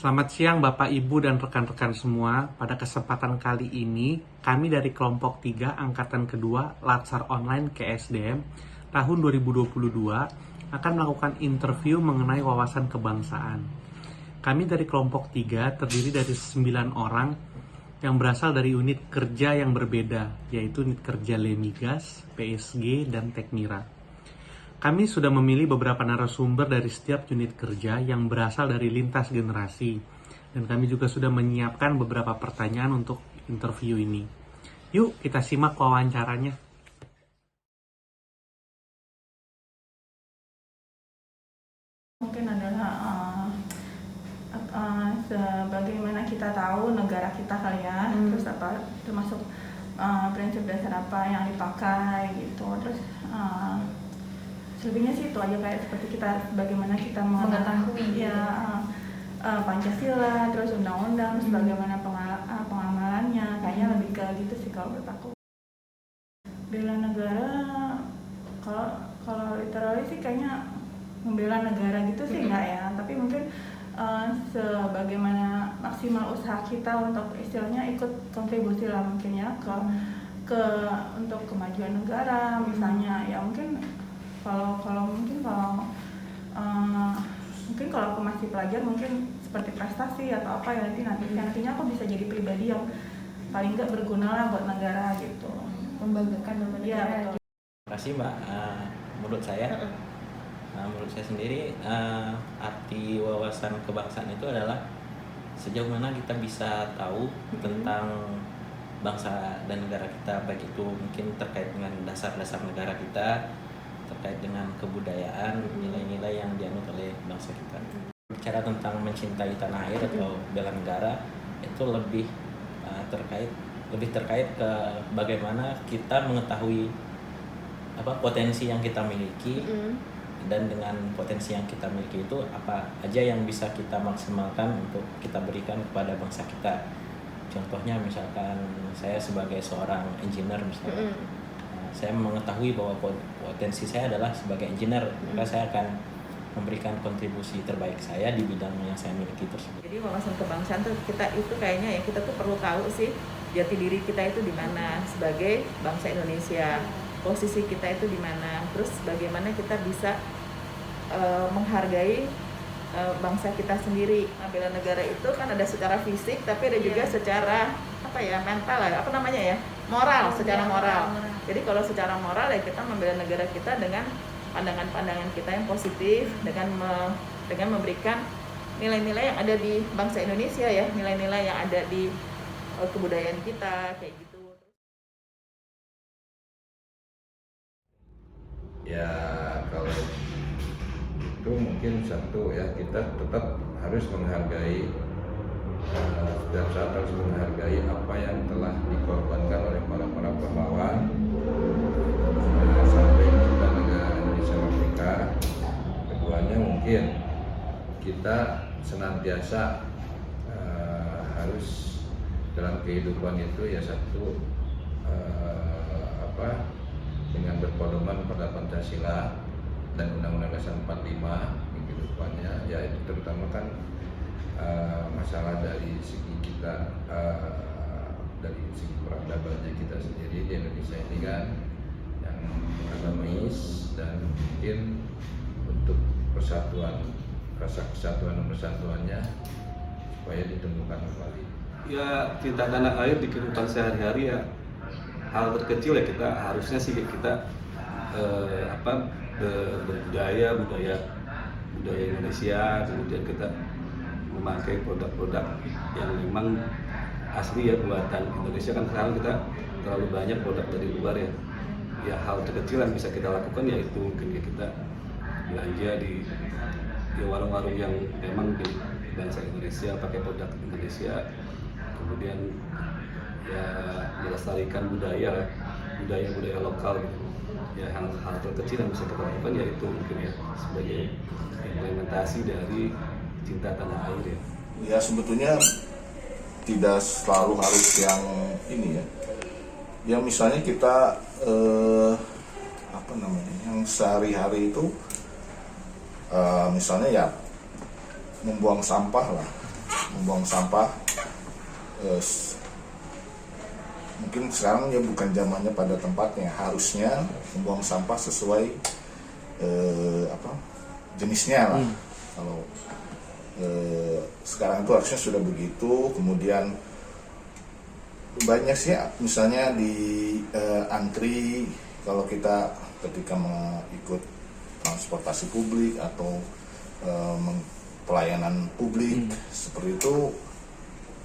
Selamat siang Bapak, Ibu, dan rekan-rekan semua. Pada kesempatan kali ini, kami dari kelompok 3 Angkatan Kedua Latsar Online KSDM tahun 2022 akan melakukan interview mengenai wawasan kebangsaan. Kami dari kelompok 3 terdiri dari 9 orang yang berasal dari unit kerja yang berbeda, yaitu unit kerja Lemigas, PSG, dan Tekmira. Kami sudah memilih beberapa narasumber dari setiap unit kerja yang berasal dari lintas generasi. Dan kami juga sudah menyiapkan beberapa pertanyaan untuk interview ini. Yuk kita simak wawancaranya. Mungkin adalah sebagaimana kita tahu negara kita kali ya, terus apa termasuk prinsip dasar apa yang dipakai gitu, terus selebihnya sih itu aja, kayak seperti kita bagaimana kita mengetahui ya Pancasila, terus undang-undang, bagaimana pengamalannya, kayaknya lebih ke gitu sih kalau menurut aku. Bela negara, kalau literally sih kayaknya membela negara gitu sih enggak ya, tapi mungkin sebagaimana maksimal usaha kita untuk istilahnya ikut kontribusi lah mungkin ya ke untuk kemajuan negara misalnya ya, mungkin kalau aku masih pelajar mungkin seperti prestasi atau apa ya, nantinya aku bisa jadi pribadi yang paling nggak berguna lah buat negara gitu, membanggakan nama negara. Terima kasih Mbak. Menurut saya sendiri arti wawasan kebangsaan itu adalah sejauh mana kita bisa tahu tentang bangsa dan negara kita, baik itu mungkin terkait dengan dasar-dasar negara kita, terkait dengan kebudayaan, nilai-nilai yang dianut oleh bangsa kita. Bicara tentang mencintai tanah air atau bela negara itu lebih terkait ke bagaimana kita mengetahui potensi yang kita miliki, dan dengan potensi yang kita miliki itu apa aja yang bisa kita maksimalkan untuk kita berikan kepada bangsa kita. Contohnya misalkan saya sebagai seorang engineer misalnya, saya mengetahui bahwa potensi saya adalah sebagai engineer, maka saya akan memberikan kontribusi terbaik saya di bidang yang saya miliki tersebut. Jadi wawasan kebangsaan tuh kita itu kayaknya ya, kita tuh perlu tahu sih jati diri kita itu di mana sebagai bangsa Indonesia, posisi kita itu di mana, terus bagaimana kita bisa menghargai bangsa kita sendiri. Nah, bela negara itu kan ada secara fisik, tapi ada juga secara mental ya, moral, secara moral. Jadi kalau secara moral ya kita membela negara kita dengan pandangan-pandangan kita yang positif, dengan memberikan nilai-nilai yang ada di bangsa Indonesia ya, nilai-nilai yang ada di kebudayaan kita kayak gitu. Ya kalau itu mungkin satu ya, kita tetap harus menghargai, setiap saat harus menghargai apa yang telah dikorbankan oleh para pahlawan sampai kita negara Indonesia merdeka. Keduanya mungkin kita senantiasa harus dalam kehidupan itu ya satu dengan berpedoman pada Pancasila dan Undang-Undang Dasar 45 di kehidupannya, ya itu terutama kan masalah dari segi kita, dari segi peradabannya kita sendiri di Indonesia ini kan yang agamis, dan mungkin untuk persatuan, rasa kesatuan dan persatuannya supaya ditemukan kembali. Ya, cinta tanah air di kehidupan sehari-hari ya hal terkecil ya, kita harusnya sih kita budaya Indonesia, kemudian kita memakai produk-produk yang memang asli ya, buatan Indonesia. Kan sekarang kita terlalu banyak produk dari luar ya. Ya hal terkecil yang bisa kita lakukan yaitu mungkin ya kita belanja di warung-warung yang memang di bangsa Indonesia, pakai produk Indonesia, kemudian ya melestarikan budaya lokal gitu. Ya hal terkecil yang bisa kita lakukan yaitu mungkin ya sebagai implementasi dari cinta tanah air ya. Ya sebetulnya tidak selalu harus yang ini ya. Ya misalnya kita yang sehari-hari itu misalnya ya membuang sampah lah. membuang sampah. Mungkin sekarang ya bukan zamannya pada tempatnya, harusnya membuang sampah sesuai jenisnya lah. Kalau sekarang itu harusnya sudah begitu. Kemudian banyak sih misalnya di antri kalau kita ketika ikut transportasi publik atau pelayanan publik seperti itu,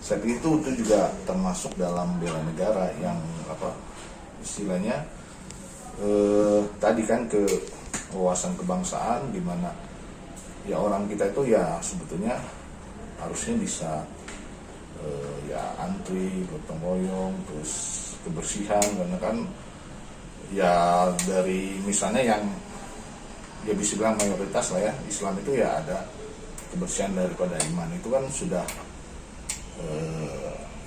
saya pikir itu juga termasuk dalam bela negara yang istilahnya tadi kan ke wawasan kebangsaan, di mana ya orang kita itu ya sebetulnya harusnya bisa ya antri, gotong royong, terus kebersihan, karena kan ya dari misalnya yang ya bisa bilang mayoritas lah ya Islam itu ya ada kebersihan daripada iman, itu kan sudah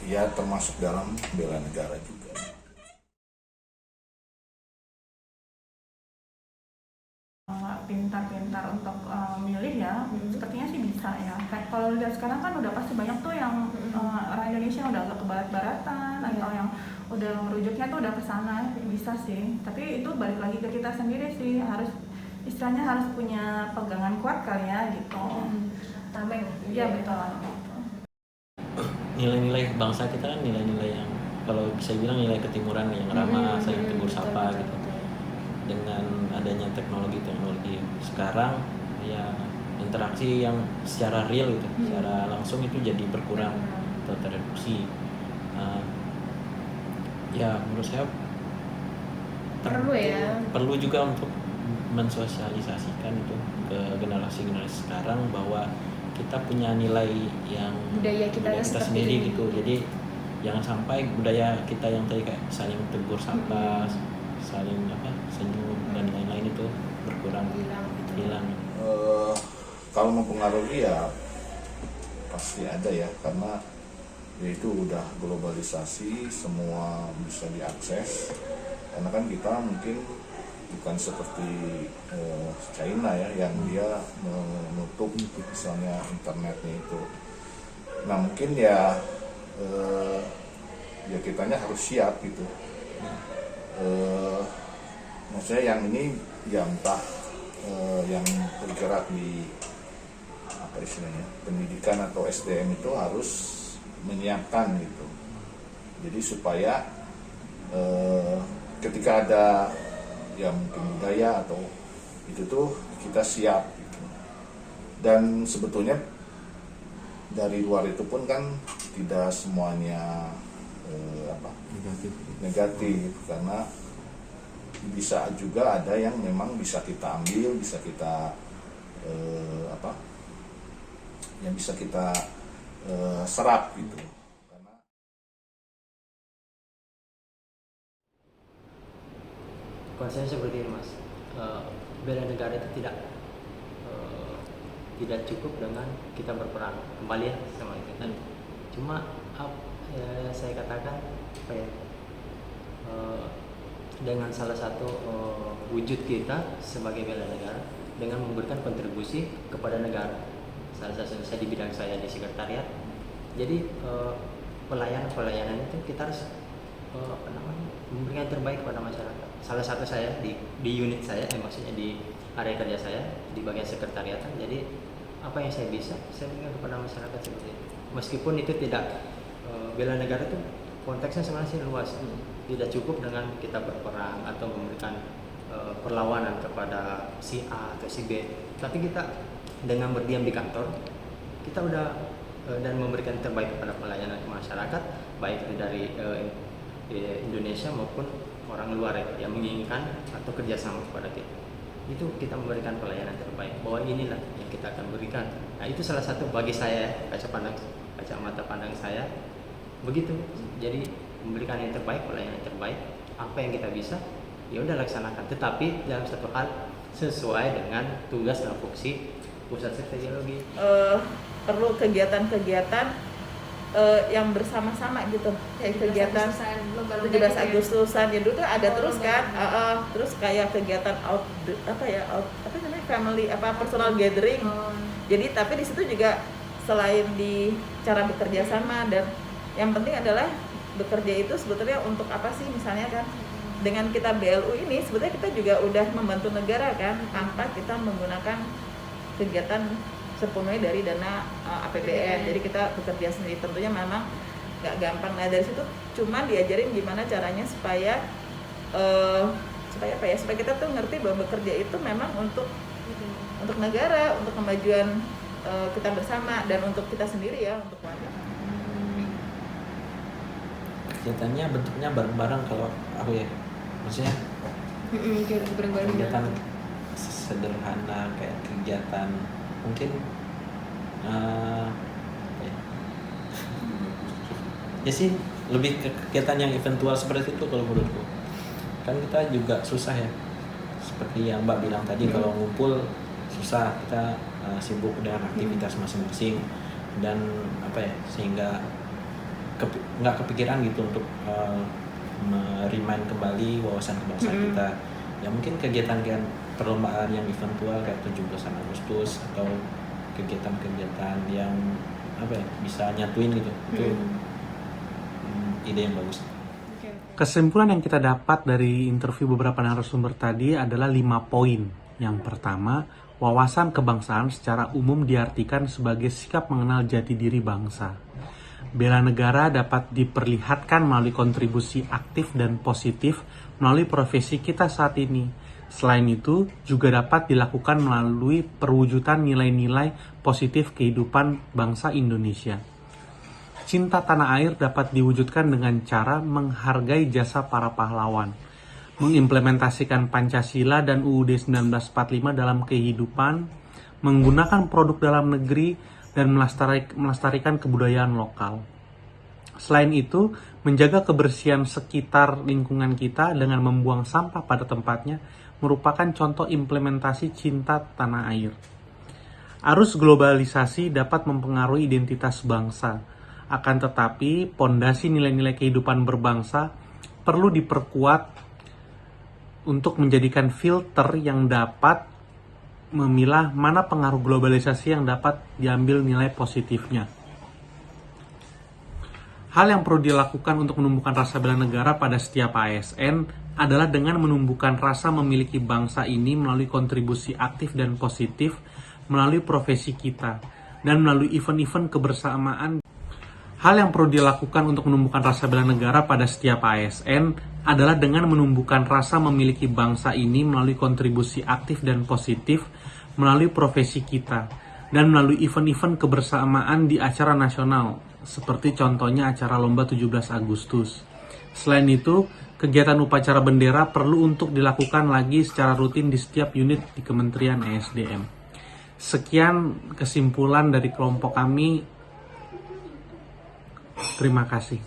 ya termasuk dalam bela negara juga. Pintar-pintar untuk milih ya, sepertinya sih bisa ya. Kayak kalau lihat sekarang kan udah pasti banyak tuh yang orang Indonesia udah agak ke barat-baratan atau yang udah merujuknya tuh udah ke sana, bisa sih. Tapi itu balik lagi ke kita sendiri sih, harus istilahnya harus punya pegangan kuat kali ya gitu. Tameng. Iya betul. Nilai-nilai bangsa kita kan nilai-nilai yang kalau bisa bilang nilai ketimuran yang ramah, saling tegur sapa gitu. Dengan adanya teknologi sekarang ya interaksi yang secara real gitu, secara langsung itu jadi berkurang atau tereduksi. Ya menurut saya perlu juga untuk mensosialisasikan itu ke generasi sekarang bahwa kita punya nilai yang budaya kita sendiri gitu. Jadi jangan sampai budaya kita yang tadi kayak saling tegur sapa, saling senyum dan lain-lain itu berkurang, hilang. Kalau mempengaruhi ya pasti ada ya, karena ya itu udah globalisasi, semua bisa diakses. Karena kan kita mungkin bukan seperti China ya, yang dia menutup misalnya internetnya itu. Nah mungkin ya ya kitanya harus siap gitu. Maksudnya yang ini ya entah yang bergerak di apa istilahnya pendidikan atau SDM itu harus menyiapkan gitu. Jadi supaya ketika ada ya mungkin budaya atau itu tuh kita siap gitu. Dan sebetulnya dari luar itu pun kan tidak semuanya negatif, karena bisa juga ada yang memang bisa kita ambil, bisa kita yang bisa kita serap gitu. Karena konsepnya seperti ini Mas, bela negara itu tidak cukup dengan kita berperang, kembali ya sama itu kan. Cuma saya katakan dengan salah satu wujud kita sebagai bela negara dengan memberikan kontribusi kepada negara. Salah satu saya di bidang saya di sekretariat. Jadi pelayanan itu kita harus memberikan yang terbaik kepada masyarakat. Salah satu saya di unit saya, maksudnya di area kerja saya di bagian sekretariatan. Jadi apa yang saya bisa, saya berikan kepada masyarakat seperti itu. Meskipun itu tidak bela negara itu konteksnya sebenarnya luas. Tidak cukup dengan kita berperang atau memberikan perlawanan kepada si A atau si B, tapi kita dengan berdiam di kantor kita udah dan memberikan terbaik kepada pelayanan ke masyarakat, baik itu dari Indonesia maupun orang luar yang menginginkan atau kerjasama kepada kita. Itu kita memberikan pelayanan terbaik, bahwa inilah yang kita akan berikan. Nah itu salah satu bagi saya kacamata pandang saya begitu. Jadi memberikan yang terbaik, pelayanan yang terbaik, apa yang kita bisa ya udah laksanakan, tetapi dalam satu hal sesuai dengan tugas dan fungsi pusat teknologi. Perlu kegiatan-kegiatan yang bersama-sama gitu, kayak kegiatan 17 Agustusan ya dulu tuh ada terus kan, terus kayak kegiatan family personal gathering. Jadi tapi di situ juga selain di cara bekerja sama, dan yang penting adalah bekerja itu sebetulnya untuk apa sih, misalnya kan dengan kita BLU ini sebetulnya kita juga udah membantu negara kan, tanpa kita menggunakan kegiatan sepenuhnya dari dana APBN. Jadi kita bekerja sendiri, tentunya memang nggak gampang. Nah dari situ cuma diajarin gimana caranya supaya supaya kita tuh ngerti bahwa bekerja itu memang untuk negara, untuk kemajuan kita bersama, dan untuk kita sendiri ya, untuk warga. Kegiatannya bentuknya bareng-bareng kalau aku ya, maksudnya kegiatan sederhana kayak kegiatan mungkin ya sih lebih ke kegiatan yang eventual seperti itu kalau menurutku. Kan kita juga susah ya, seperti yang Mbak bilang tadi, kalau ngumpul susah, kita sibuk dengan aktivitas masing-masing, dan apa ya, sehingga nggak kepikiran gitu untuk merimain kembali wawasan kebangsaan kita. Ya mungkin kegiatan perlombaan yang eventual kayak 17 Agustus atau kegiatan-kegiatan yang apa ya, bisa nyatuin gitu, itu ide yang bagus. Kesimpulan yang kita dapat dari interview beberapa narasumber tadi adalah 5 poin. Yang pertama, wawasan kebangsaan secara umum diartikan sebagai sikap mengenal jati diri bangsa. Bela negara dapat diperlihatkan melalui kontribusi aktif dan positif melalui profesi kita saat ini. Selain itu, juga dapat dilakukan melalui perwujudan nilai-nilai positif kehidupan bangsa Indonesia. Cinta tanah air dapat diwujudkan dengan cara menghargai jasa para pahlawan, mengimplementasikan Pancasila dan UUD 1945 dalam kehidupan, menggunakan produk dalam negeri, dan melestarikan kebudayaan lokal. Selain itu, menjaga kebersihan sekitar lingkungan kita dengan membuang sampah pada tempatnya merupakan contoh implementasi cinta tanah air. Arus globalisasi dapat mempengaruhi identitas bangsa. Akan tetapi, pondasi nilai-nilai kehidupan berbangsa perlu diperkuat untuk menjadikan filter yang dapat memilah mana pengaruh globalisasi yang dapat diambil nilai positifnya. Hal yang perlu dilakukan untuk menumbuhkan rasa bela negara pada setiap ASN adalah dengan menumbuhkan rasa memiliki bangsa ini melalui kontribusi aktif dan positif melalui profesi kita, dan melalui event-event kebersamaan. Hal yang perlu dilakukan untuk menumbuhkan rasa bela negara pada setiap ASN adalah dengan menumbuhkan rasa memiliki bangsa ini melalui kontribusi aktif dan positif melalui profesi kita, dan melalui event-event kebersamaan di acara nasional, seperti contohnya acara Lomba 17 Agustus. Selain itu, kegiatan upacara bendera perlu untuk dilakukan lagi secara rutin di setiap unit di Kementerian ESDM. Sekian kesimpulan dari kelompok kami. Terima kasih.